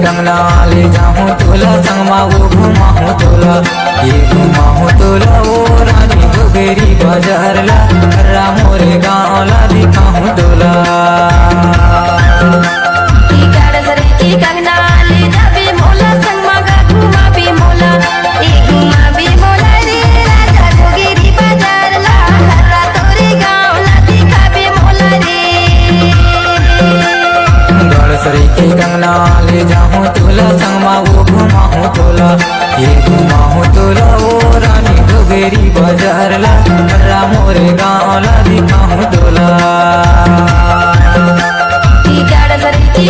कंगना ले जाऊं तोला संगमा वो घुमाऊं तोला ये घुमाऊं तोला वो रानी जोगेरी बाजार ला मोरे गाँव ला दिखाऊं तोला। कंगना ले जाबे मोला संगमा गा घुमा भी मोला ए घुमा भी मोला रे राजा जोगेरी बाजार ला हर्रा तोरे गाँव ला दिखा भी मोला रे। गड़सरी के कंगना ले जाऊं तोला संगमा वो घुमाऊं तोला ये घुमाऊं तोला वो रानी जोगेरी बाजार ला मोरे गाँव ला दिखाऊं तोला।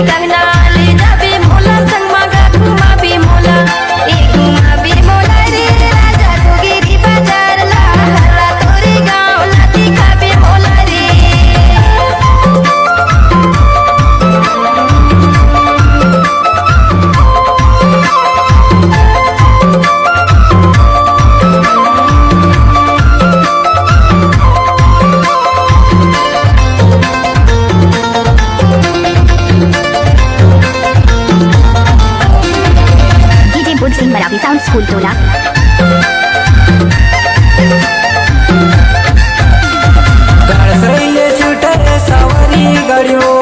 कंगना ले जाबे मोला संगमा गा घुमा भी मोला ए घुमा भी मोला रे राजा जोगेरी बाजार ला हर्रा तोरे गाँव ला दिखा भी मोला रे। सिंह मराठी साउंड स्कूल टोला। गड़सरैले छूटे सवारी गड़ियो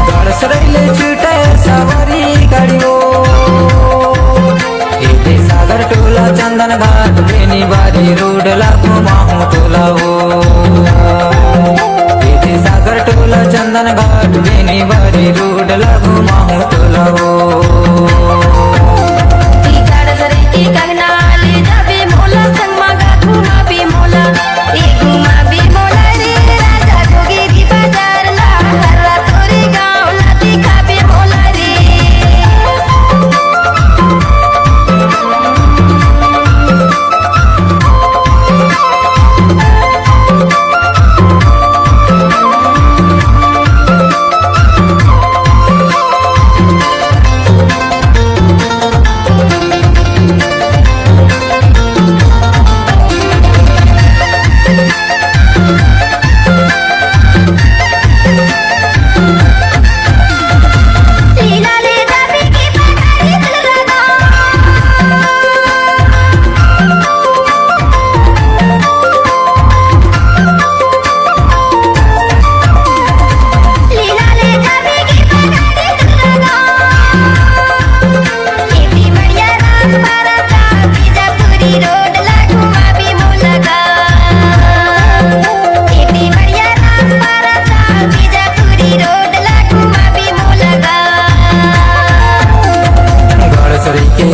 गड़सरैले छूटे सवारी गड़ियो इते सागर टोला चंदन घाट बेनी बारी रोड ला घुमाऊं टोला वो सागर टोला चंदन घाट बेनी बारी रोड ला घुमाऊं टोला वो। कंगना ले जाबे मोला संगमा गा घुमा भी मोला ए घुमा भी मोला रे राजा जोगेरी बाजार ला हर्रा तोरे गाँव ला दिखा भी मोला रे।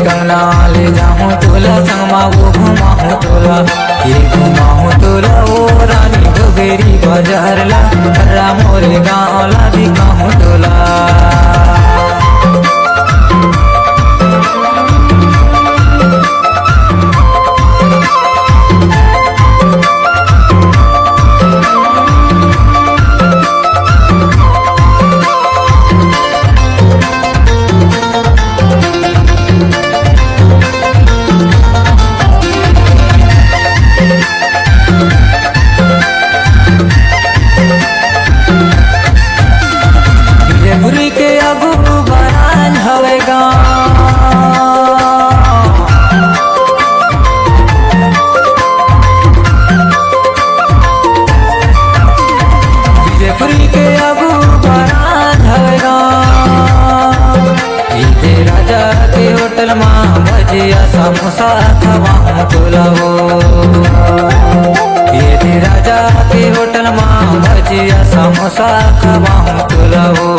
कंगना ले जाऊं तोला संगमा वो घुमाऊं तोला ये घुमाऊं तोला वो रानी जोगेरी बाजार ला मोरे गाँव ला दिखाऊं तोला। विजयपुरी के अगु बरान हवे विजयपुरी के अगु बरान हवे इते राजा के होटल माँ भजिया समोसा खवाऊं तोला वो ये राजा के होटल माँ भजिया समोसा खवाऊं तोला वो।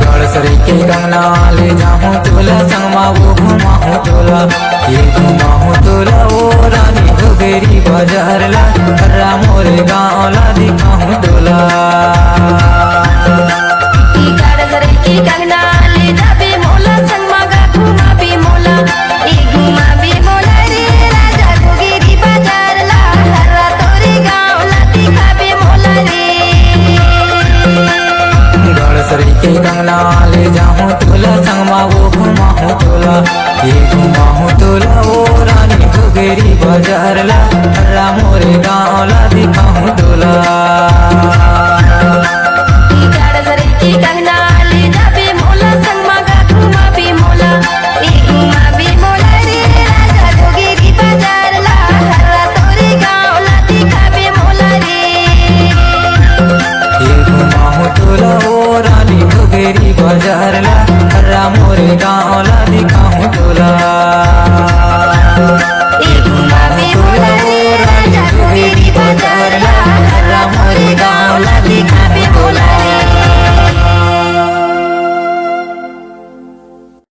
गड़सरी के कंगना ले जाऊं तोला संगमा वो घुमाऊं तोला ये घुमाऊं तोला वो रानी जोगेरी बाजार ला मोरे गाँव ला दिखाऊं तोला। कंगना ले जाबे मोला संगमा गा घुमा भी मोला ए घुमा भी मोला रे राजा जोगेरी बाजार ला हर्रा तोरे गाँव ला दिखा भी मोला रे। गड़सरी के कंगना ले जाऊं तोला संगमा वो घुमाऊं तोला ये घुमाऊं तोला वो रानी जोगेरी घुघेरी बाजार ला हर्रा मोरे गाँव ला दिखाऊं तोला।